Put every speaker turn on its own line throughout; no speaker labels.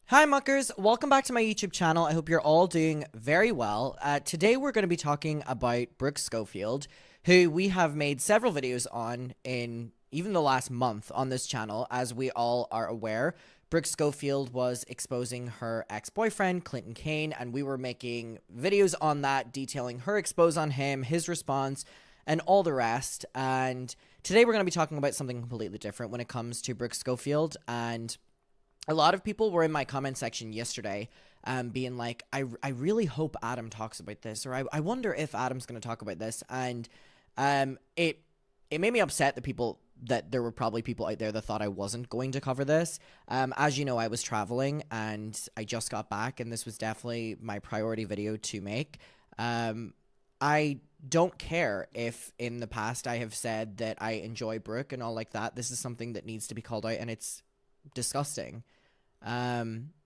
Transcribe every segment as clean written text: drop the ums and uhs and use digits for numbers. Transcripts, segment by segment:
Hi muckers, welcome back to my YouTube channel. I hope you're all doing very well. Today we're going to be talking about Brooke Schofield, who we have made several videos on in even the last month on this channel. As we all are aware, Brooke Schofield was exposing her ex-boyfriend, Clinton Kane, and we were making videos on that, detailing her expose on him, his response, and all the rest. And today we're going to be talking about something completely different when it comes to Brooke Schofield. And a lot of people were in my comment section yesterday being like, I really hope Adam talks about this, or I wonder if Adam's going to talk about this. And it made me upset that there were probably people out there that thought I wasn't going to cover this. As you know, I was traveling and I just got back, and this was definitely my priority video to make. I don't care if in the past I have said that I enjoy Brooke and all like that. This is something that needs to be called out, and it's disgusting.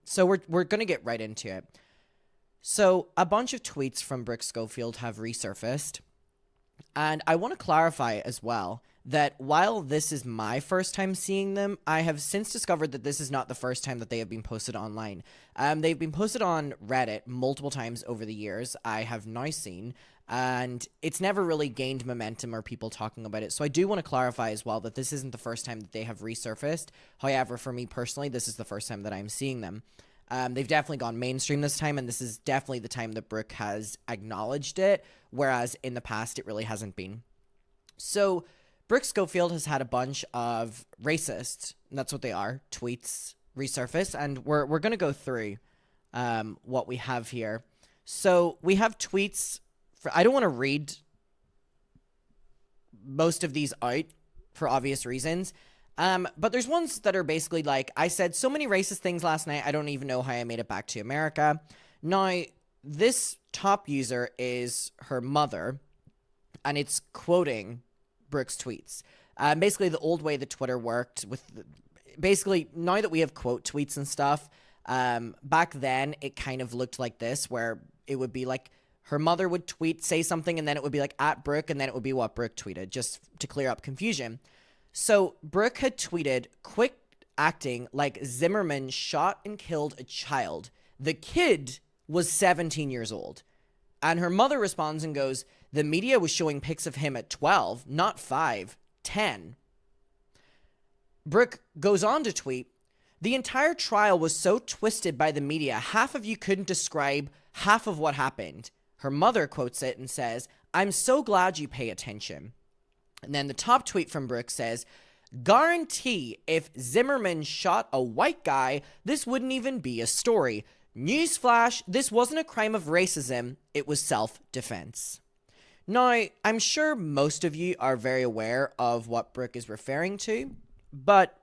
So we're gonna get right into it. So a bunch of tweets from Brooke Schofield have resurfaced, and I want to clarify as well that while this is my first time seeing them, I have since discovered that this is not the first time that they have been posted online. They've been posted on Reddit multiple times over the years, I have now seen, and it's never really gained momentum or people talking about it. So I do want to clarify as well that this isn't the first time that they have resurfaced. However, for me personally, this is the first time that I'm seeing them. They've definitely gone mainstream this time, and this is definitely the time that Brooke has acknowledged it, whereas in the past it really hasn't been. So Brooke Schofield has had a bunch of racist, and that's what they are, tweets resurface, and we're going to go through what we have here. So we have tweets. I don't want to read most of these out for obvious reasons. But there's ones that are basically like, I said so many racist things last night, I don't even know how I made it back to America. Now, this top user is her mother, and it's quoting Brooke's tweets. Basically, the old way that Twitter worked with, basically, now that we have quote tweets and stuff, back then, it kind of looked like this, where it would be like, her mother would tweet, say something, and then it would be like at Brooke, and then it would be what Brooke tweeted, just to clear up confusion. So Brooke had tweeted, "Quick acting like Zimmerman shot and killed a child. The kid was 17 years old." And her mother responds and goes, "The media was showing pics of him at 12, not 5, 10. Brooke goes on to tweet, "The entire trial was so twisted by the media, half of you couldn't describe half of what happened." Her mother quotes it and says, "I'm so glad you pay attention." And then the top tweet from Brooke says, "Guarantee if Zimmerman shot a white guy, this wouldn't even be a story. Newsflash, this wasn't a crime of racism, it was self-defense." Now, I'm sure most of you are very aware of what Brooke is referring to, but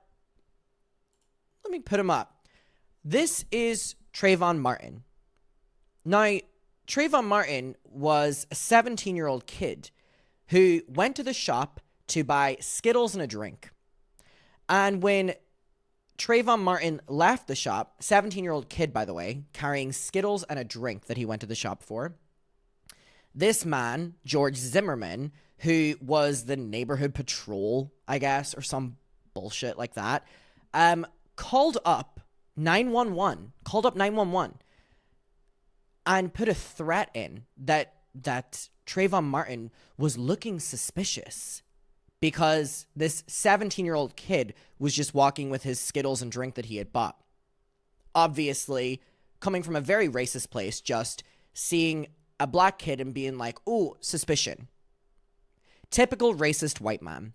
let me put him up. This is Trayvon Martin. Now, Trayvon Martin was a 17-year-old kid who went to the shop to buy Skittles and a drink. And when Trayvon Martin left the shop, 17-year-old kid, by the way, carrying Skittles and a drink that he went to the shop for, this man, George Zimmerman, who was the neighborhood patrol, I guess, or some bullshit like that, called up 911, and put a threat in that Trayvon Martin was looking suspicious because this 17-year-old kid was just walking with his Skittles and drink that he had bought. Obviously, coming from a very racist place, just seeing a black kid and being like, "Ooh, suspicion." Typical racist white man.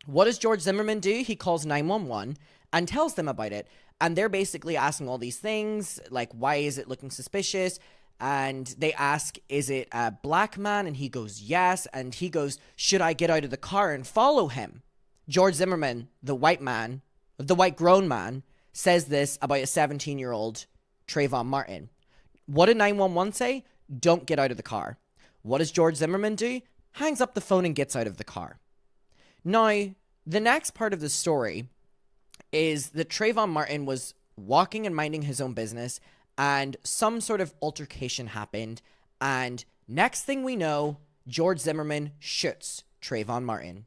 What does George Zimmerman do? He calls 911 and tells them about it. And they're basically asking all these things, like, why is it looking suspicious? And they ask, is it a black man? And he goes, yes. And he goes, should I get out of the car and follow him? George Zimmerman, the white man, the white grown man, says this about a 17-year-old Trayvon Martin. What did 911 say? Don't get out of the car. What does George Zimmerman do? Hangs up the phone and gets out of the car. Now, the next part of the story is that Trayvon Martin was walking and minding his own business, and some sort of altercation happened, and next thing we know, George Zimmerman shoots Trayvon Martin.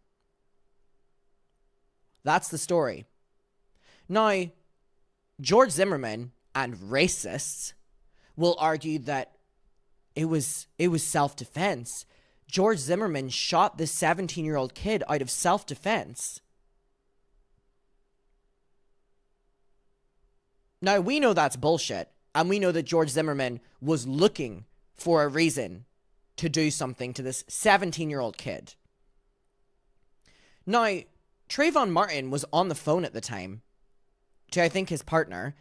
That's the story. Now, George Zimmerman and racists will argue that it was self-defense. George Zimmerman shot this 17-year-old kid out of self-defense. Now, we know that's bullshit, and we know that George Zimmerman was looking for a reason to do something to this 17-year-old kid. Now, Trayvon Martin was on the phone at the time to, I think, his partner,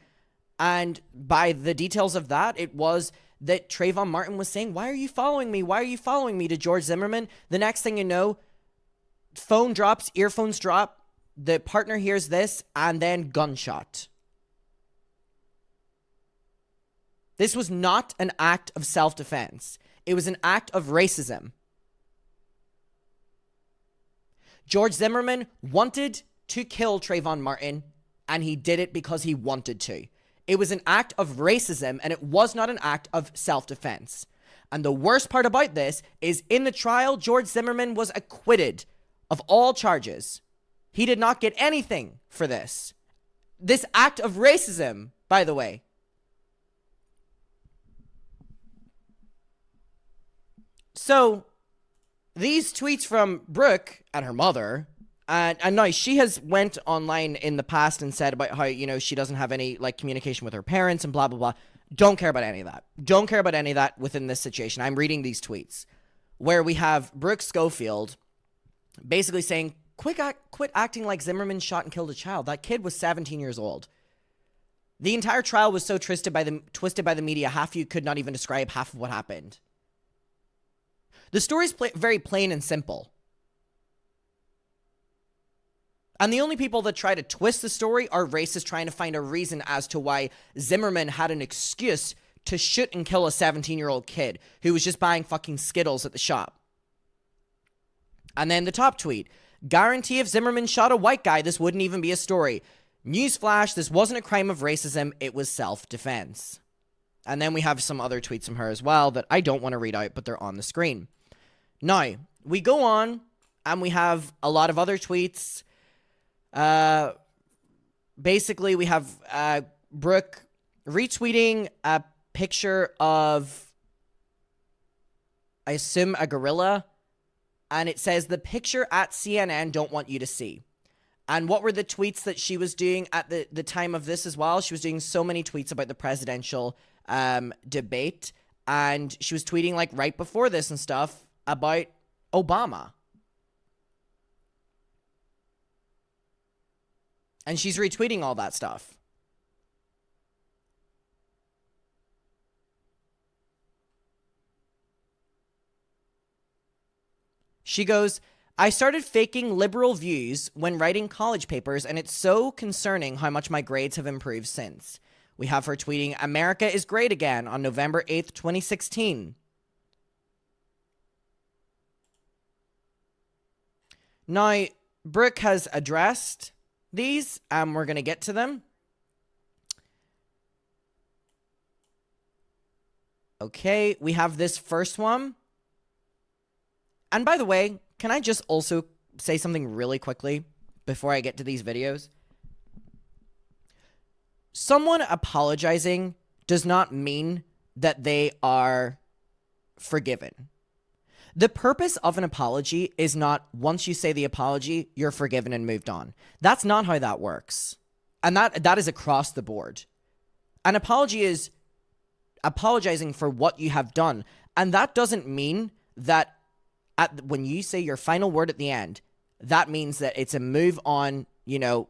and by the details of that, it was that Trayvon Martin was saying, "Why are you following me? Why are you following me?" to George Zimmerman. The next thing you know, phone drops, earphones drop, the partner hears this, and then gunshot. This was not an act of self-defense. It was an act of racism. George Zimmerman wanted to kill Trayvon Martin, and he did it because he wanted to. It was an act of racism, and it was not an act of self-defense. And the worst part about this is, in the trial, George Zimmerman was acquitted of all charges. He did not get anything for this. This act of racism, by the way. So, these tweets from Brooke and her mother, and now she has went online in the past and said about how, you know, she doesn't have any, like, communication with her parents and blah, blah, blah. Don't care about any of that. Don't care about any of that within this situation. I'm reading these tweets where we have Brooke Schofield basically saying, quit acting like Zimmerman shot and killed a child. That kid was 17 years old. The entire trial was so twisted by the media, half of you could not even describe half of what happened. The story's very plain and simple. And the only people that try to twist the story are racists trying to find a reason as to why Zimmerman had an excuse to shoot and kill a 17-year-old kid who was just buying fucking Skittles at the shop. And then the top tweet, guarantee if Zimmerman shot a white guy, this wouldn't even be a story. Newsflash, this wasn't a crime of racism, it was self-defense. And then we have some other tweets from her as well that I don't want to read out, but they're on the screen. Now, we go on, and we have a lot of other tweets. Basically, we have Brooke retweeting a picture of, I assume, a gorilla, and it says, the picture at CNN don't want you to see. And what were the tweets that she was doing at the time of this as well? She was doing so many tweets about the presidential debate, and she was tweeting, like, right before this and stuff about Obama. And she's retweeting all that stuff. She goes, I started faking liberal views when writing college papers, and it's so concerning how much my grades have improved since. We have her tweeting, America is great again on November 8th, 2016. Now, Brooke has addressed these, and we're going to get to them. Okay, we have this first one. And by the way, can I just also say something really quickly before I get to these videos? Someone apologizing does not mean that they are forgiven. The purpose of an apology is not once you say the apology, you're forgiven and moved on. That's not how that works. And that is across the board. An apology is apologizing for what you have done. And that doesn't mean that when you say your final word at the end, that means that it's a move on, you know,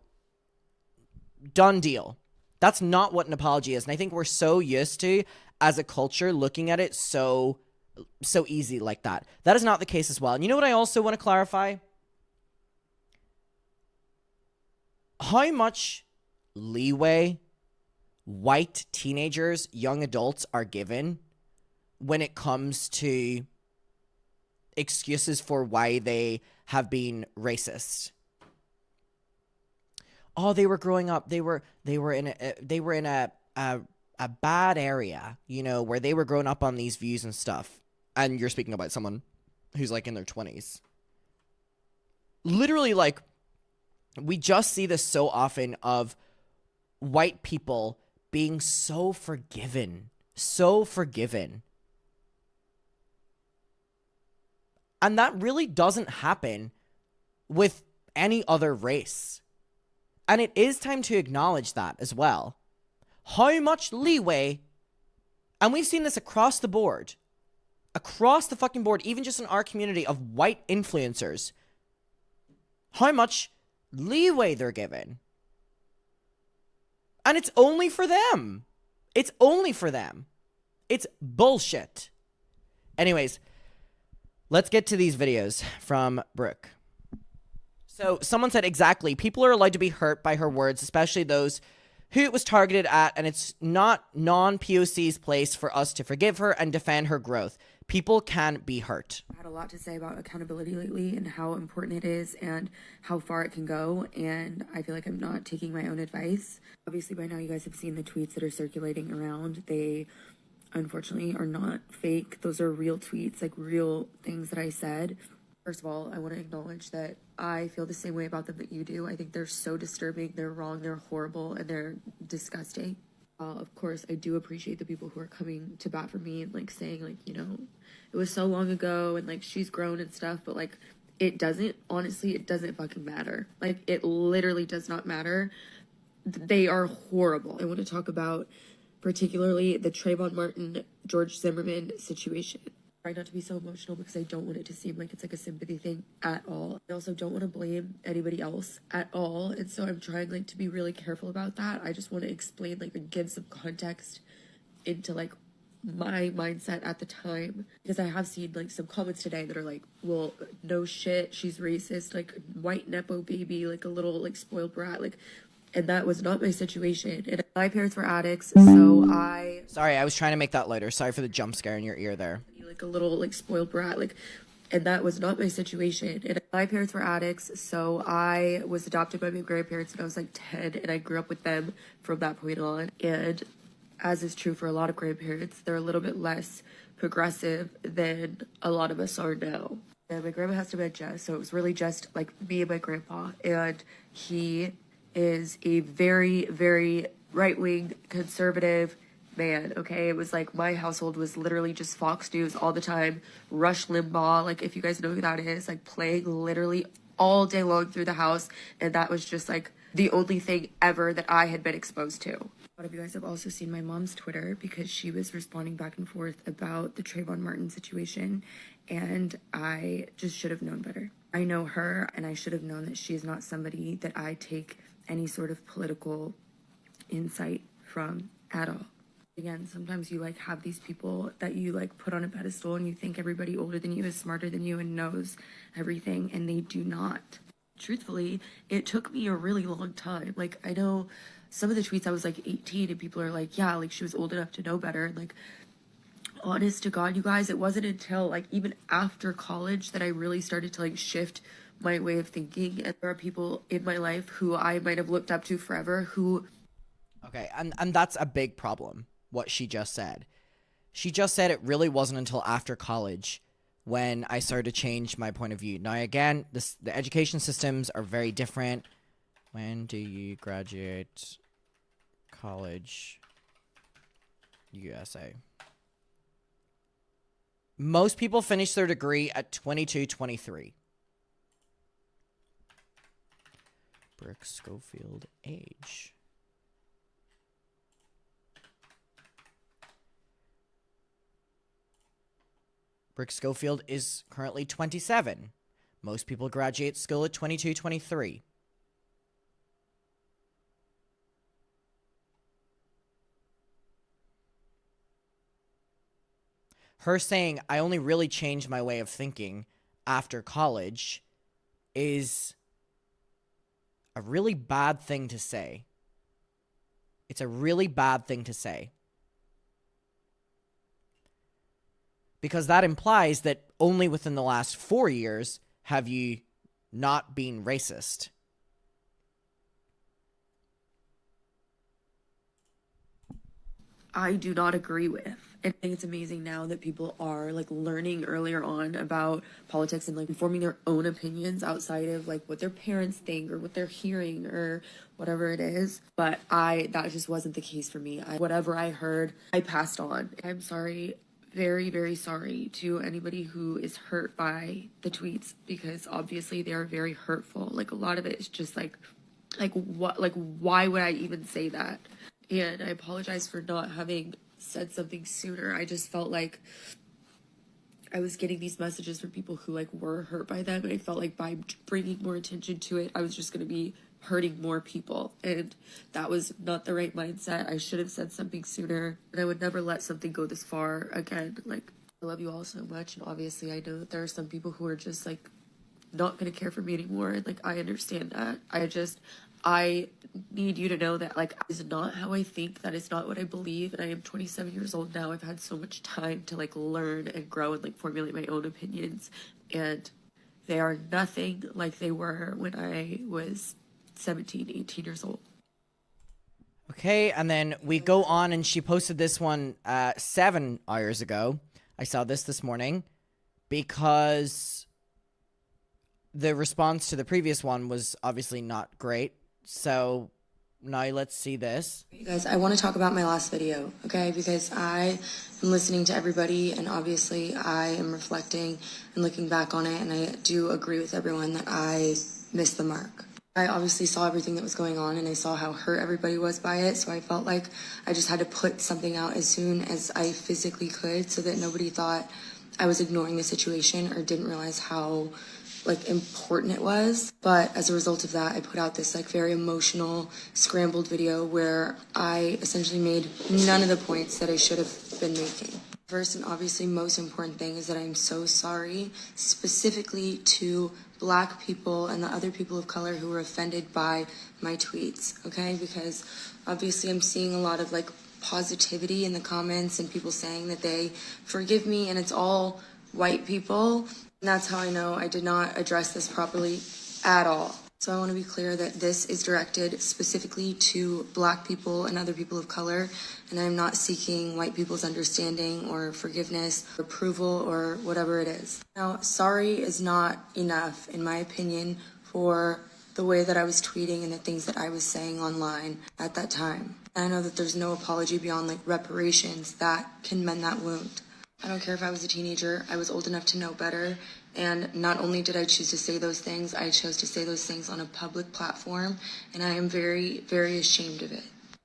done deal. That's not what an apology is. And I think we're so used to, as a culture, looking at it so easy like that. That is not the case as well. And you know what I also want to clarify? How much leeway white teenagers, young adults are given when it comes to excuses for why they have been racist. Oh, they were growing up. They were in a bad area, you know, where they were growing up on these views and stuff. And you're speaking about someone who's like in their 20s. Literally, like, we just see this so often of white people being so forgiven. So forgiven. And that really doesn't happen with any other race. And it is time to acknowledge that as well. How much leeway, and we've seen this across the board, across the fucking board, even just in our community of white influencers, how much leeway they're given. And it's only for them. It's only for them. It's bullshit. Anyways, let's get to these videos from Brooke. So someone said, exactly, people are allowed to be hurt by her words, especially those who it was targeted at, and it's not non-POC's place for us to forgive her and defend her growth. People can be hurt.
I had a lot to say about accountability lately and how important it is and how far it can go, and I feel like I'm not taking my own advice. Obviously, by now you guys have seen the tweets that are circulating around. They unfortunately are not fake. Those are real tweets, like real things that I said. First of all, I want to acknowledge that I feel the same way about them that you do. I think they're so disturbing, they're wrong, they're horrible, and they're disgusting. Of course, I do appreciate the people who are coming to bat for me and like saying like, you know, it was so long ago and like she's grown and stuff, but like it doesn't fucking matter. Like it literally does not matter. They are horrible. I want to talk about particularly the Trayvon Martin, George Zimmerman situation. I try not to be so emotional because I don't want it to seem like it's like a sympathy thing at all. I also don't want to blame anybody else at all, and so I'm trying like to be really careful about that. I just want to explain like and give some context into like my mindset at the time, because I have seen like some comments today that are like, well, no shit, she's racist, like white nepo baby, like a little like spoiled brat, like, and that was not my situation. And my parents were addicts, so
Sorry, I was trying to make that louder. Sorry for the jump scare in your ear there.
Like a little like spoiled brat, like, and that was not my situation. And my parents were addicts, so I was adopted by my grandparents when I was like 10, and I grew up with them from that point on. And as is true for a lot of grandparents, they're a little bit less progressive than a lot of us are now. And my grandma has dementia, so it was really just like me and my grandpa, and he is a very, very right-wing conservative man, okay? It was like my household was literally just Fox News all the time, Rush Limbaugh, like if you guys know who that is, like playing literally all day long through the house, and that was just like the only thing ever that I had been exposed to. A lot of you guys have also seen my mom's Twitter because she was responding back and forth about the Trayvon Martin situation, and I just should have known better. I know her, and I should have known that she is not somebody that I take any sort of political insight from at all. Again, sometimes you like have these people that you like put on a pedestal and you think everybody older than you is smarter than you and knows everything, and they do not. Truthfully, it took me a really long time. Like, I know some of the tweets I was like 18 and people are like, yeah, like she was old enough to know better. And like, honest to God, you guys, it wasn't until like even after college that I really started to like shift my way of thinking. And there are people in my life who I might have looked up to forever who...
Okay, and that's a big problem, what she just said. She just said it really wasn't until after college when I started to change my point of view. Now, again, the education systems are very different. When do you graduate college, USA? Most people finish their degree at 22, 23. Brooke Schofield age. Brooke Schofield is currently 27. Most people graduate school at 22, 23. Her saying, I only really changed my way of thinking after college is a really bad thing to say. It's a really bad thing to say. Because that implies that only within the last 4 years have you not been racist.
I do not agree with. And I think it's amazing now that people are like learning earlier on about politics and like forming their own opinions outside of like what their parents think or what they're hearing or whatever it is. But that just wasn't the case for me. Whatever I heard, I passed on. I'm sorry, very, very sorry to anybody who is hurt by the tweets, because obviously they are very hurtful. Like a lot of it is just like what, like why would I even say that? And I apologize for not having said something sooner. I just felt like I was getting these messages from people who like were hurt by them, and I felt like by bringing more attention to it, I was just going to be hurting more people, and that was not the right mindset. I should have said something sooner, and I would never let something go this far again. Like, I love you all so much, and obviously I know that there are some people who are just like not going to care for me anymore, and like I understand that. I need you to know that like is not how I think, that is not what I believe, and I am 27 years old now. I've had so much time to like learn and grow and like formulate my own opinions, and they are nothing like they were when I was 17, 18 years old.
Okay, and then we go on, and she posted this one 7 hours ago. I saw this morning because the response to the previous one was obviously not great. So now let's see this.
You guys, I want to talk about my last video, okay? Because I am listening to everybody, and obviously I am reflecting and looking back on it, and I do agree with everyone that I missed the mark. I obviously saw everything that was going on, and I saw how hurt everybody was by it, so I felt like I just had to put something out as soon as I physically could so that nobody thought I was ignoring the situation or didn't realize how like important it was. But as a result of that, I put out this like very emotional, scrambled video where I essentially made none of the points that I should have been making. First and obviously most important thing is that I'm so sorry, specifically to Black people and the other people of color who were offended by my tweets, okay? Because obviously I'm seeing a lot of like positivity in the comments and people saying that they forgive me, and it's all white people. And that's how I know I did not address this properly at all. So I want to be clear that this is directed specifically to Black people and other people of color, and I'm not seeking white people's understanding or forgiveness, or approval, or whatever it is. Now, sorry is not enough, in my opinion, for the way that I was tweeting and the things that I was saying online at that time. And I know that there's no apology beyond like reparations that can mend that wound. I don't care if I was a teenager, I was old enough to know better, and not only did I choose to say those things, I chose to say those things on a public platform, and I am very, very ashamed of it.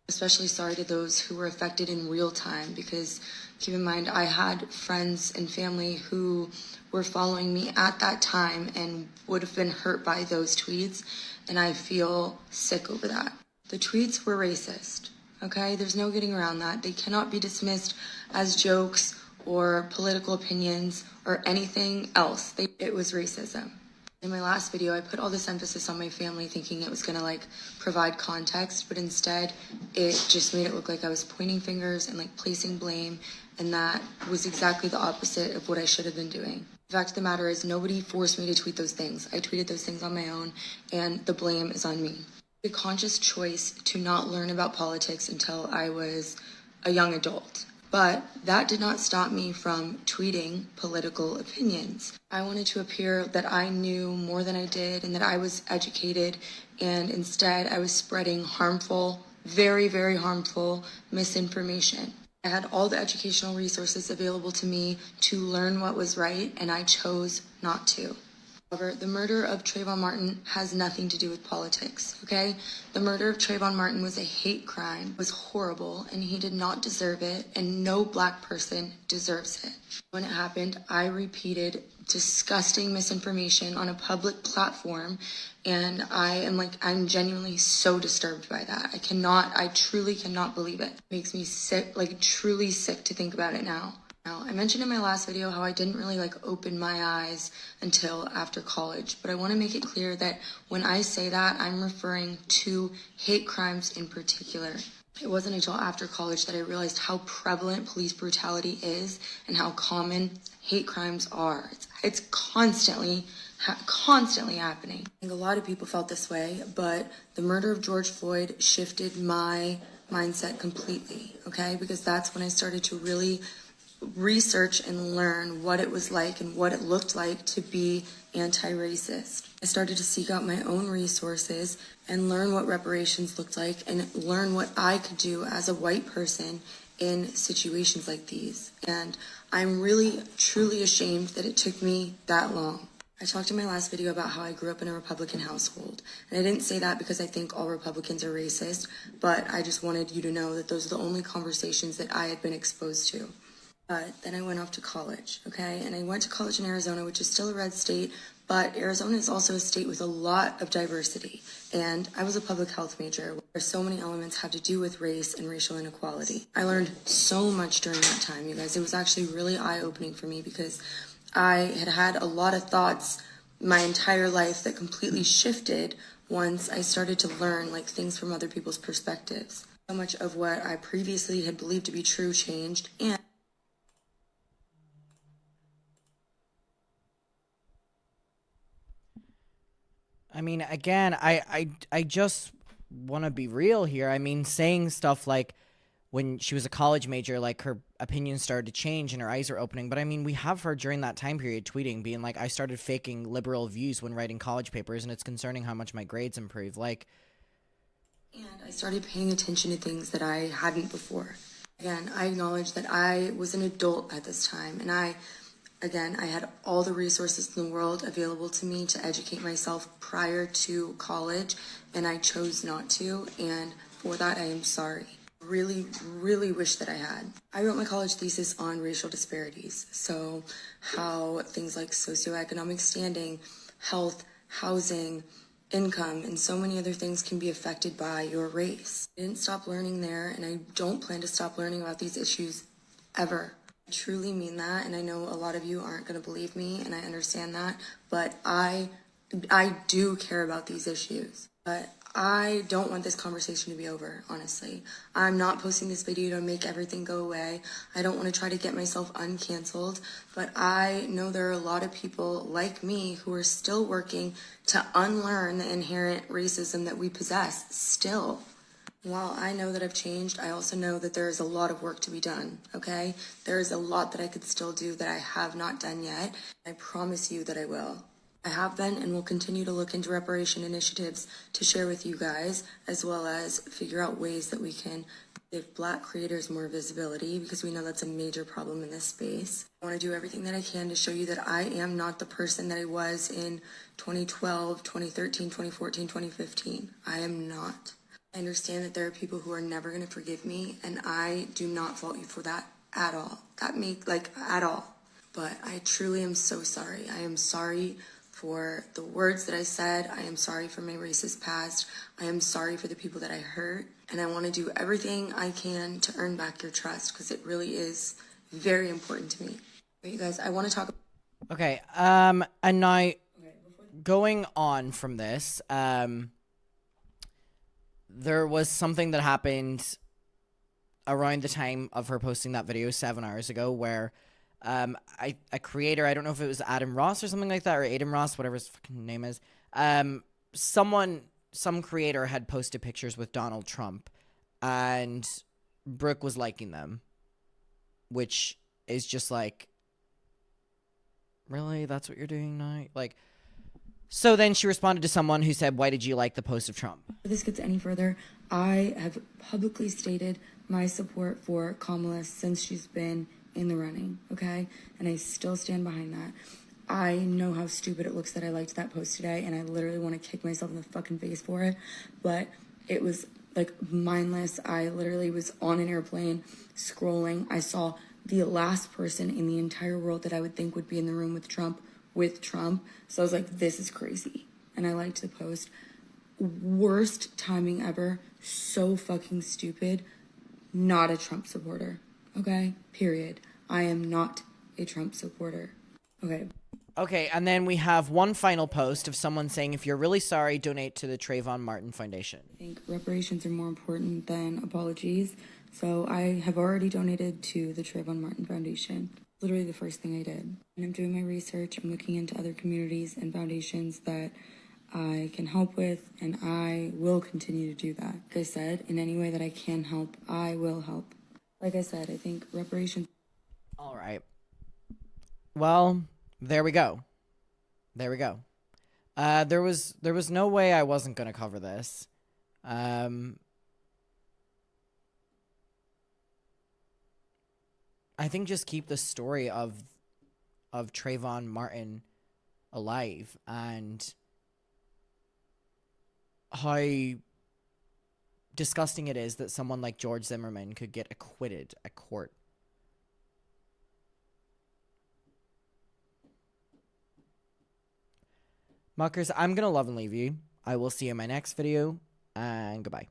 Especially sorry to those who were affected in real time, because keep in mind, I had friends and family who were following me at that time and would have been hurt by those tweets, and I feel sick over that. The tweets were racist, okay? There's no getting around that. They cannot be dismissed as jokes or political opinions or anything else. It was racism. In my last video, I put all this emphasis on my family, thinking it was gonna like provide context, but instead it just made it look like I was pointing fingers and like placing blame, and that was exactly the opposite of what I should have been doing. The fact of the matter is, nobody forced me to tweet those things. I tweeted those things on my own, and the blame is on me. A conscious choice to not learn about politics until I was a young adult. But that did not stop me from tweeting political opinions. I wanted to appear that I knew more than I did and that I was educated, and instead I was spreading harmful, very, very harmful misinformation. I had all the educational resources available to me to learn what was right, and I chose not to. However, the murder of Trayvon Martin has nothing to do with politics, okay? The murder of Trayvon Martin was a hate crime. It was horrible, and he did not deserve it, and no Black person deserves it. When it happened, I repeated disgusting misinformation on a public platform, and I'm genuinely so disturbed by that. I truly cannot believe it. It makes me sick, like truly sick to think about it now. I mentioned in my last video how I didn't really open my eyes until after college, but I want to make it clear that when I say that, I'm referring to hate crimes in particular. It wasn't until after college that I realized how prevalent police brutality is and how common hate crimes are. It's constantly happening. I think a lot of people felt this way, but the murder of George Floyd shifted my mindset completely, okay? Because that's when I started to really research and learn what it was like and what it looked like to be anti-racist. I started to seek out my own resources and learn what reparations looked like and learn what I could do as a white person in situations like these. And I'm really, truly ashamed that it took me that long. I talked in my last video about how I grew up in a Republican household. And I didn't say that because I think all Republicans are racist, but I just wanted you to know that those are the only conversations that I had been exposed to. But then I went off to college, okay? And I went to college in Arizona, which is still a red state, but Arizona is also a state with a lot of diversity. And I was a public health major where so many elements have to do with race and racial inequality. I learned so much during that time, you guys. It was actually really eye-opening for me because I had had a lot of thoughts my entire life that completely shifted once I started to learn like things from other people's perspectives. So much of what I previously had believed to be true changed. And
I mean, again, I just want to be real here. I mean, saying stuff like when she was a college major, like her opinions started to change and her eyes are opening. But I mean, we have her during that time period tweeting, being like, I started faking liberal views when writing college papers, and it's concerning how much my grades improve. Like,
and I started paying attention to things that I hadn't before. Again, I acknowledge that I was an adult at this time, and I had all the resources in the world available to me to educate myself prior to college, and I chose not to, and for that I am sorry. Really, really wish that I had. I wrote my college thesis on racial disparities, so how things like socioeconomic standing, health, housing, income, and so many other things can be affected by your race. I didn't stop learning there, and I don't plan to stop learning about these issues ever. I truly mean that, and I know a lot of you aren't going to believe me, and I understand that, but I do care about these issues. But I don't want this conversation to be over, honestly. I'm not posting this video to make everything go away. I don't want to try to get myself uncanceled, but I know there are a lot of people like me who are still working to unlearn the inherent racism that we possess still. While I know that I've changed, I also know that there is a lot of work to be done, okay? There is a lot that I could still do that I have not done yet. I promise you that I will. I have been and will continue to look into reparation initiatives to share with you guys, as well as figure out ways that we can give Black creators more visibility, because we know that's a major problem in this space. I want to do everything that I can to show you that I am not the person that I was in 2012, 2013, 2014, 2015. I am not. I understand that there are people who are never going to forgive me, and I do not fault you for that at all. At all. But I truly am so sorry. I am sorry for the words that I said. I am sorry for my racist past. I am sorry for the people that I hurt. And I want to do everything I can to earn back your trust, because it really is very important to me. But you guys, I want to talk.
okay, and now going on from this, there was something that happened around the time of her posting that video 7 hours ago where a creator, I don't know if it was Adam Ross or something like that, or Adam Ross, whatever his fucking name is, some creator had posted pictures with Donald Trump, and Brooke was liking them, which is just like, really? That's what you're doing now? Like, so then she responded to someone who said, why did you like the post of Trump?
If this gets any further, I have publicly stated my support for Kamala since she's been in the running, okay? And I still stand behind that. I know how stupid it looks that I liked that post today, and I literally want to kick myself in the fucking face for it, but it was like mindless. I literally was on an airplane scrolling. I saw the last person in the entire world that I would think would be in the room with Trump. So I was like, this is crazy. And I liked the post. Worst timing ever. So fucking stupid. Not a Trump supporter. Okay? Period. I am not a Trump supporter. Okay,
and then we have one final post of someone saying, if you're really sorry, donate to the Trayvon Martin Foundation.
I think reparations are more important than apologies. So I have already donated to the Trayvon Martin Foundation. Literally the first thing I did. And I'm doing my research. I'm looking into other communities and foundations that I can help with, and I will continue to do that. Like I said, in any way that I can help, I will help. Like I said, I think reparations.
All Well, there we go. There we go. There was no way I wasn't gonna cover this. Um, I think just keep the story of Trayvon Martin alive and how disgusting it is that someone like George Zimmerman could get acquitted at court. Muckers, I'm gonna love and leave you. I will see you in my next video, and goodbye.